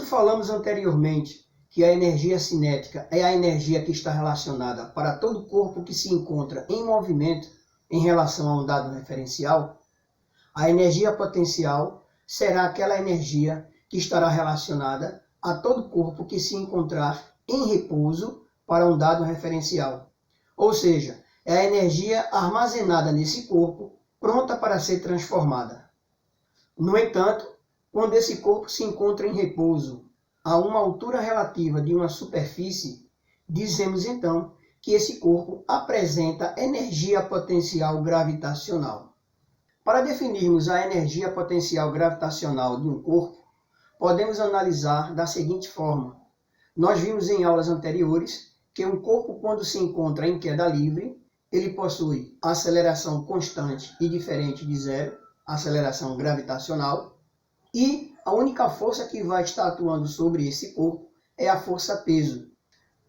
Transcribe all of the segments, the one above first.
Quando falamos anteriormente que a energia cinética é a energia que está relacionada para todo corpo que se encontra em movimento em relação a um dado referencial, a energia potencial será aquela energia que estará relacionada a todo corpo que se encontrar em repouso para um dado referencial. Ou seja, é a energia armazenada nesse corpo pronta para ser transformada. No entanto, quando esse corpo se encontra em repouso a uma altura relativa de uma superfície, dizemos então que esse corpo apresenta energia potencial gravitacional. Para definirmos a energia potencial gravitacional de um corpo, podemos analisar da seguinte forma. Nós vimos em aulas anteriores que um corpo, quando se encontra em queda livre, ele possui aceleração constante e diferente de zero, aceleração gravitacional, e a única força que vai estar atuando sobre esse corpo é a força-peso.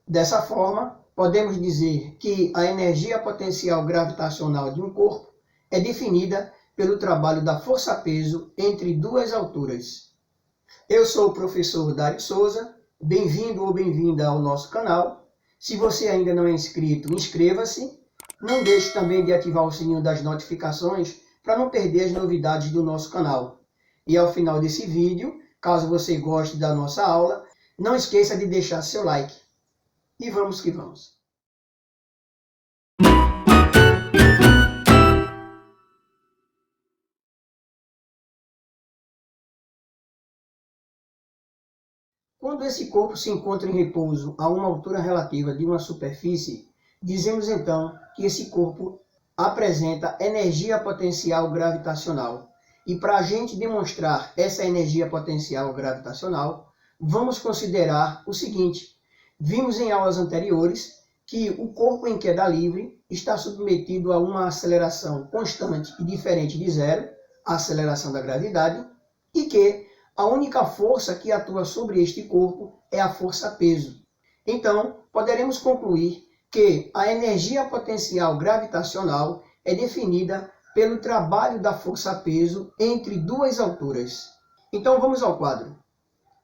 Dessa forma, podemos dizer que a energia potencial gravitacional de um corpo é definida pelo trabalho da força-peso entre duas alturas. Eu sou o professor Dário Souza, bem-vindo ou bem-vinda ao nosso canal. Se você ainda não é inscrito, inscreva-se. Não deixe também de ativar o sininho das notificações para não perder as novidades do nosso canal. E ao final desse vídeo, caso você goste da nossa aula, não esqueça de deixar seu like. E vamos que vamos! Quando esse corpo se encontra em repouso a uma altura relativa de uma superfície, dizemos então que esse corpo apresenta energia potencial gravitacional. E para a gente demonstrar essa energia potencial gravitacional, vamos considerar o seguinte. Vimos em aulas anteriores que o corpo em queda livre está submetido a uma aceleração constante e diferente de zero, a aceleração da gravidade, e que a única força que atua sobre este corpo é a força-peso. Então, poderemos concluir que a energia potencial gravitacional é definida pelo trabalho da força-peso entre duas alturas. Então vamos ao quadro.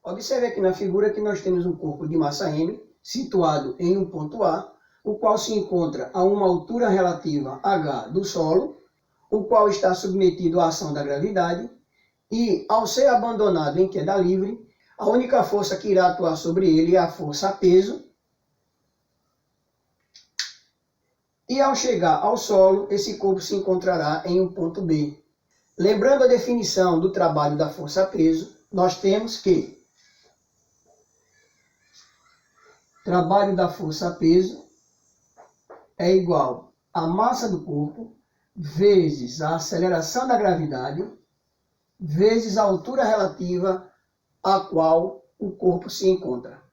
Observe aqui na figura que nós temos um corpo de massa m, situado em um ponto A, o qual se encontra a uma altura relativa h do solo, o qual está submetido à ação da gravidade, e ao ser abandonado em queda livre, a única força que irá atuar sobre ele é a força-peso. E ao chegar ao solo, esse corpo se encontrará em um ponto B. Lembrando a definição do trabalho da força-peso, nós temos que trabalho da força-peso é igual à massa do corpo vezes a aceleração da gravidade vezes a altura relativa a qual o corpo se encontra.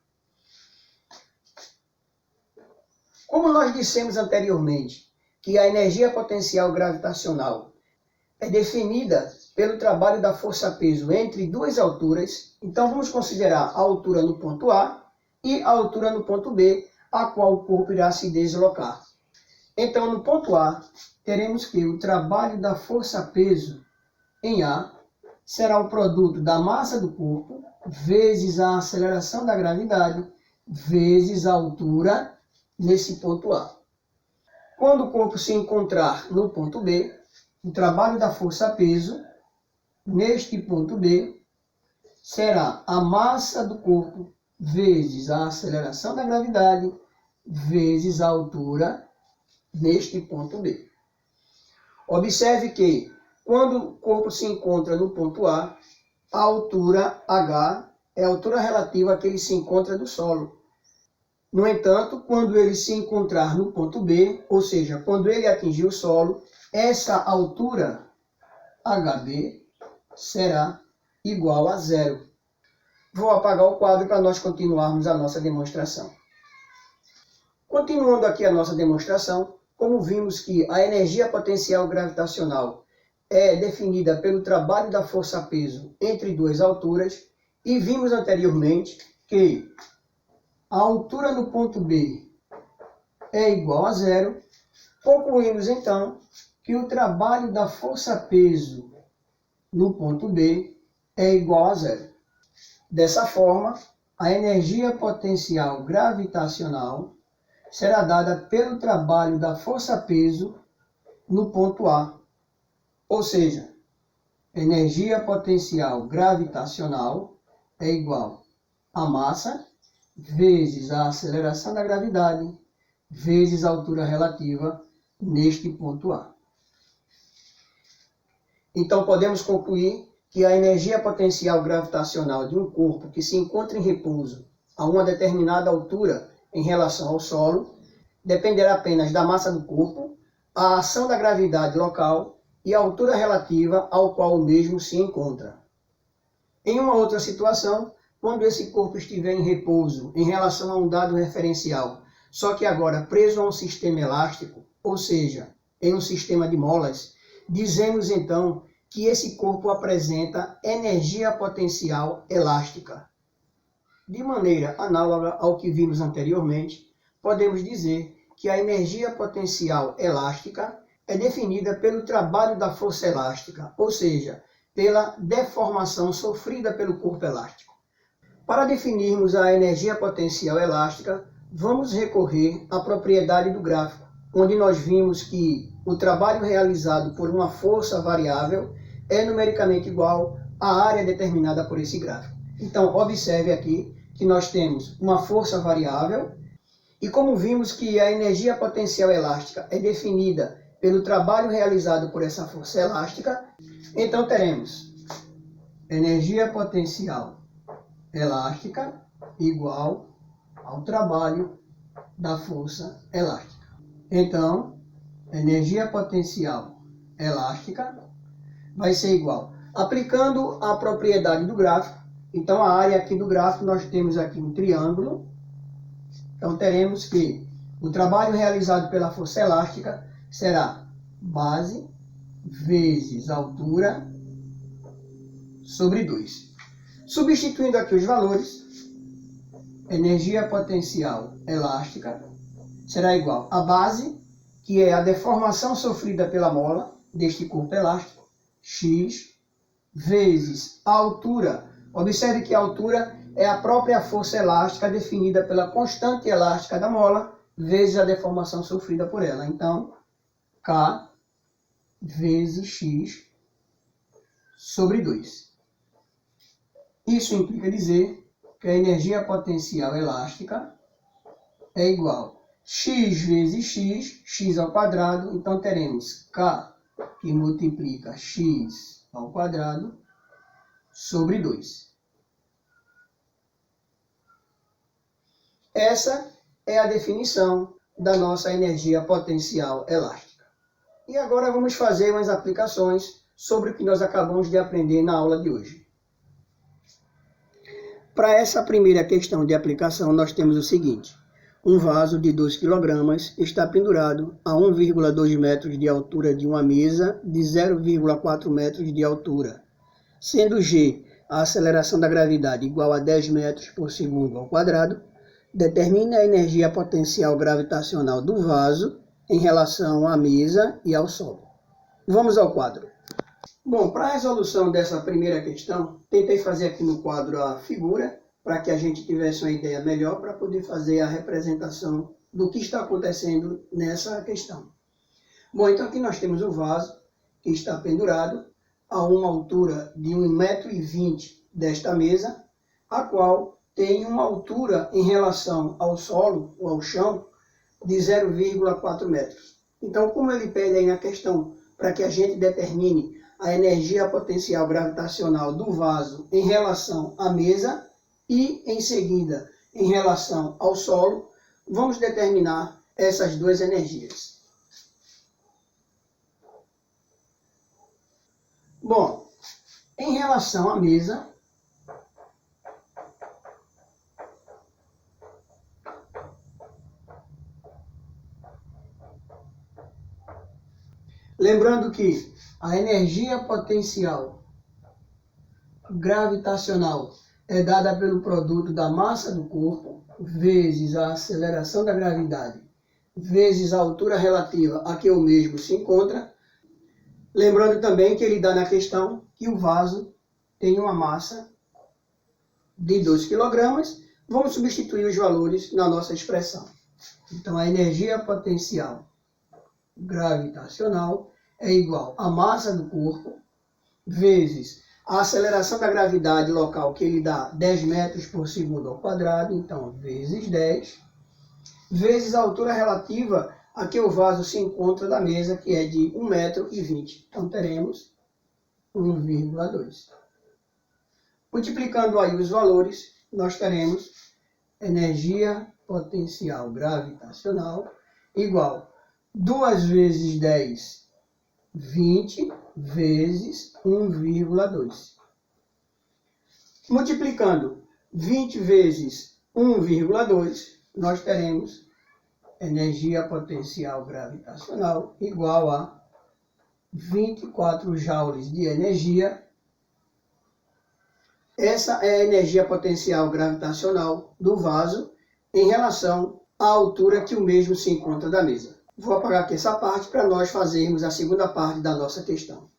Como nós dissemos anteriormente que a energia potencial gravitacional é definida pelo trabalho da força-peso entre duas alturas, então vamos considerar a altura no ponto A e a altura no ponto B, a qual o corpo irá se deslocar. Então, no ponto A, teremos que o trabalho da força-peso em A será o produto da massa do corpo vezes a aceleração da gravidade vezes a altura nesse ponto A. Quando o corpo se encontrar no ponto B, o trabalho da força-peso neste ponto B será a massa do corpo vezes a aceleração da gravidade vezes a altura neste ponto B. Observe que quando o corpo se encontra no ponto A altura h é a altura relativa a que ele se encontra do solo. No entanto, quando ele se encontrar no ponto B, ou seja, quando ele atingir o solo, essa altura HB será igual a zero. Vou apagar o quadro para nós continuarmos a nossa demonstração. Continuando aqui a nossa demonstração, como vimos que a energia potencial gravitacional é definida pelo trabalho da força-peso entre duas alturas, e vimos anteriormente que a altura no ponto B é igual a zero, concluímos então que o trabalho da força-peso no ponto B é igual a zero. Dessa forma, a energia potencial gravitacional será dada pelo trabalho da força-peso no ponto A. Ou seja, energia potencial gravitacional é igual a massa vezes a aceleração da gravidade vezes a altura relativa neste ponto A. Então, podemos concluir que a energia potencial gravitacional de um corpo que se encontra em repouso a uma determinada altura em relação ao solo dependerá apenas da massa do corpo, a ação da gravidade local e a altura relativa ao qual o mesmo se encontra. Em uma outra situação, quando esse corpo estiver em repouso em relação a um dado referencial, só que agora preso a um sistema elástico, ou seja, em um sistema de molas, dizemos então que esse corpo apresenta energia potencial elástica. De maneira análoga ao que vimos anteriormente, podemos dizer que a energia potencial elástica é definida pelo trabalho da força elástica, ou seja, pela deformação sofrida pelo corpo elástico. Para definirmos a energia potencial elástica, vamos recorrer à propriedade do gráfico, onde nós vimos que o trabalho realizado por uma força variável é numericamente igual à área determinada por esse gráfico. Então, observe aqui que nós temos uma força variável e como vimos que a energia potencial elástica é definida pelo trabalho realizado por essa força elástica, então teremos energia potencial elástica igual ao trabalho da força elástica. Então, energia potencial elástica vai ser igual, aplicando a propriedade do gráfico. Então, a área aqui do gráfico, nós temos aqui um triângulo. Então, teremos que o trabalho realizado pela força elástica será base vezes altura sobre 2. Substituindo aqui os valores, energia potencial elástica será igual a base, que é a deformação sofrida pela mola deste corpo elástico, x, vezes a altura. Observe que a altura é a própria força elástica definida pela constante elástica da mola, vezes a deformação sofrida por ela. Então, K vezes x sobre 2. Isso implica dizer que a energia potencial elástica é igual a x vezes x, x ao quadrado. Então, teremos K, que multiplica x ao quadrado, sobre 2. Essa é a definição da nossa energia potencial elástica. E agora vamos fazer umas aplicações sobre o que nós acabamos de aprender na aula de hoje. Para essa primeira questão de aplicação, nós temos o seguinte. Um vaso de 2 kg está pendurado a 1,2 metros de altura de uma mesa de 0,4 metros de altura, sendo G a aceleração da gravidade igual a 10 metros por segundo ao quadrado. Determine a energia potencial gravitacional do vaso em relação à mesa e ao solo. Vamos ao quadro. Bom, para a resolução dessa primeira questão, tentei fazer aqui no quadro a figura, para que a gente tivesse uma ideia melhor para poder fazer a representação do que está acontecendo nessa questão. Bom, então aqui nós temos o vaso que está pendurado a uma altura de 1,20 m desta mesa, a qual tem uma altura em relação ao solo ou ao chão de 0,4 metros. Então, como ele pede aí na questão para que a gente determine a energia potencial gravitacional do vaso em relação à mesa e, em seguida, em relação ao solo, vamos determinar essas duas energias. Bom, em relação à mesa, lembrando que a energia potencial gravitacional é dada pelo produto da massa do corpo vezes a aceleração da gravidade vezes a altura relativa a que o mesmo se encontra. Lembrando também que ele dá na questão que o vaso tem uma massa de 2 kg, vamos substituir os valores na nossa expressão. Então, a energia potencial gravitacional é igual à massa do corpo vezes a aceleração da gravidade local, que ele dá 10 metros por segundo ao quadrado, então vezes 10, vezes a altura relativa a que o vaso se encontra da mesa, que é de 1,20 metro. Então teremos 1,2. Multiplicando aí os valores, nós teremos energia potencial gravitacional igual 2 vezes 10, 20, vezes 1,2. Multiplicando 20 vezes 1,2, nós teremos energia potencial gravitacional igual a 24 joules de energia. Essa é a energia potencial gravitacional do vaso em relação à altura que o mesmo se encontra da mesa. Vou apagar aqui essa parte para nós fazermos a segunda parte da nossa questão.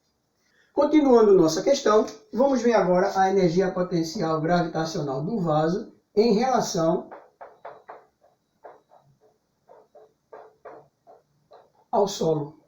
Continuando nossa questão, vamos ver agora a energia potencial gravitacional do vaso em relação ao solo.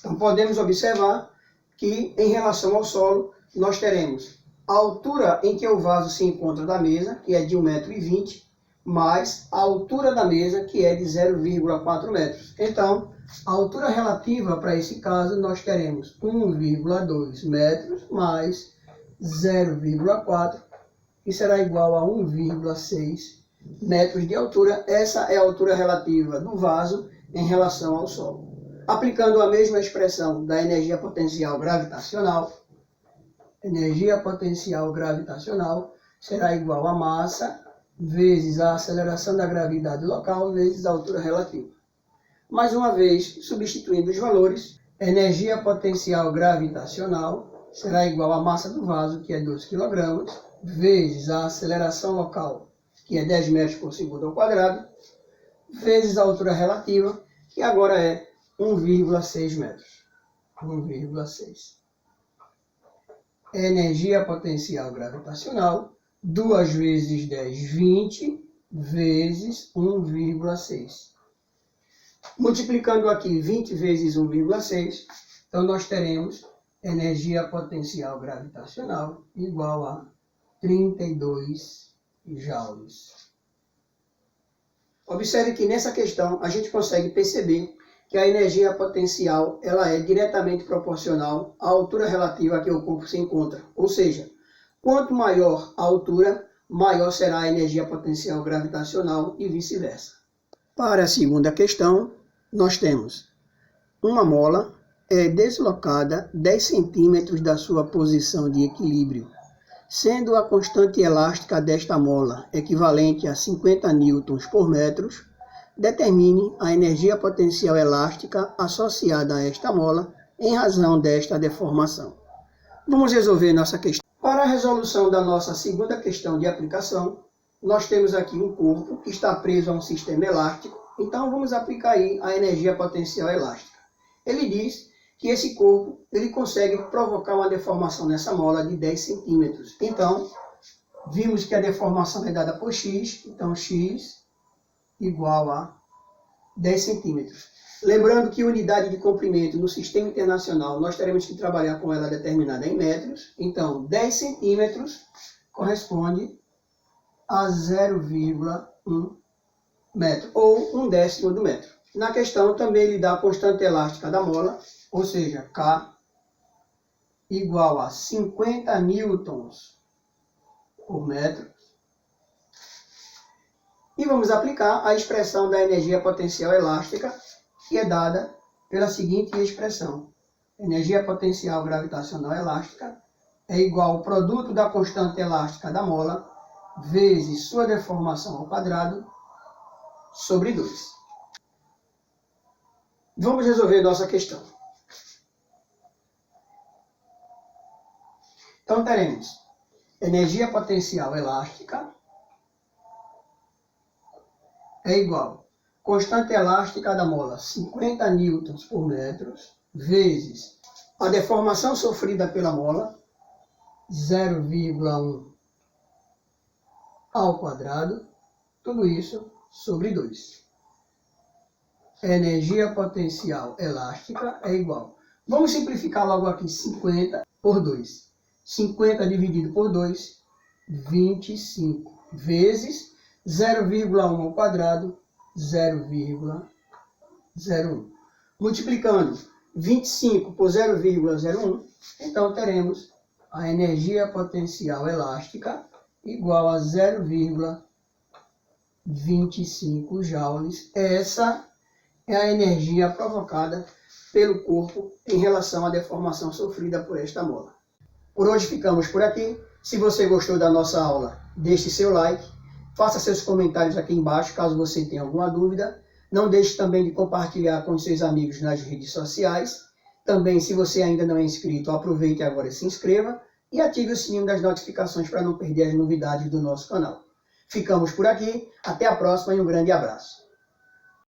Então podemos observar que em relação ao solo nós teremos a altura em que o vaso se encontra da mesa, que é de 1,20 m, mais a altura da mesa, que é de 0,4 metros. Então, a altura relativa para esse caso, nós teremos 1,2 metros mais 0,4, que será igual a 1,6 metros de altura. Essa é a altura relativa do vaso em relação ao solo. Aplicando a mesma expressão da energia potencial gravitacional, energia potencial gravitacional será igual a massa vezes a aceleração da gravidade local vezes a altura relativa. Mais uma vez, substituindo os valores, energia potencial gravitacional será igual à massa do vaso, que é 2 kg, vezes a aceleração local, que é 10 metros por segundo ao quadrado, vezes a altura relativa, que agora é 1,6 metros. 1,6. Energia potencial gravitacional, 2 vezes 10, 20, vezes 1,6. Multiplicando aqui 20 vezes 1,6, então nós teremos energia potencial gravitacional igual a 32 joules. Observe que nessa questão a gente consegue perceber que a energia potencial ela é diretamente proporcional à altura relativa a que o corpo se encontra. Ou seja, quanto maior a altura, maior será a energia potencial gravitacional e vice-versa. Para a segunda questão, nós temos uma mola é deslocada 10 centímetros da sua posição de equilíbrio, sendo a constante elástica desta mola equivalente a 50 newtons por metro. Determine a energia potencial elástica associada a esta mola em razão desta deformação. Vamos resolver nossa questão. Para a resolução da nossa segunda questão de aplicação, nós temos aqui um corpo que está preso a um sistema elástico, então vamos aplicar aí a energia potencial elástica. Ele diz que esse corpo ele consegue provocar uma deformação nessa mola de 10 centímetros. Então, vimos que a deformação é dada por x, então x igual a 10 centímetros. Lembrando que unidade de comprimento no sistema internacional, nós teremos que trabalhar com ela determinada em metros. Então, 10 centímetros corresponde a 0,1 metro, ou 1/10 do metro. Na questão também ele dá a constante elástica da mola, ou seja, K igual a 50 newtons por metro. E vamos aplicar a expressão da energia potencial elástica, que é dada pela seguinte expressão. Energia potencial gravitacional elástica é igual ao produto da constante elástica da mola vezes sua deformação ao quadrado sobre 2. Vamos resolver nossa questão. Então teremos energia potencial elástica é igual constante elástica da mola 50 newtons por metro vezes a deformação sofrida pela mola 0,1 ao quadrado, tudo isso sobre 2. Energia potencial elástica é igual. Vamos simplificar logo aqui 50 por 2. 50 dividido por 2, 25, vezes 0,1 ao quadrado, 0,01. Multiplicando 25 por 0,01, então teremos a energia potencial elástica igual a 0,25 joules. Essa é a energia provocada pelo corpo em relação à deformação sofrida por esta mola. Por hoje ficamos por aqui. Se você gostou da nossa aula, deixe seu like, faça seus comentários aqui embaixo caso você tenha alguma dúvida. Não deixe também de compartilhar com seus amigos nas redes sociais. Também, se você ainda não é inscrito, aproveite agora e se inscreva e ative o sininho das notificações para não perder as novidades do nosso canal. Ficamos por aqui, até a próxima e um grande abraço.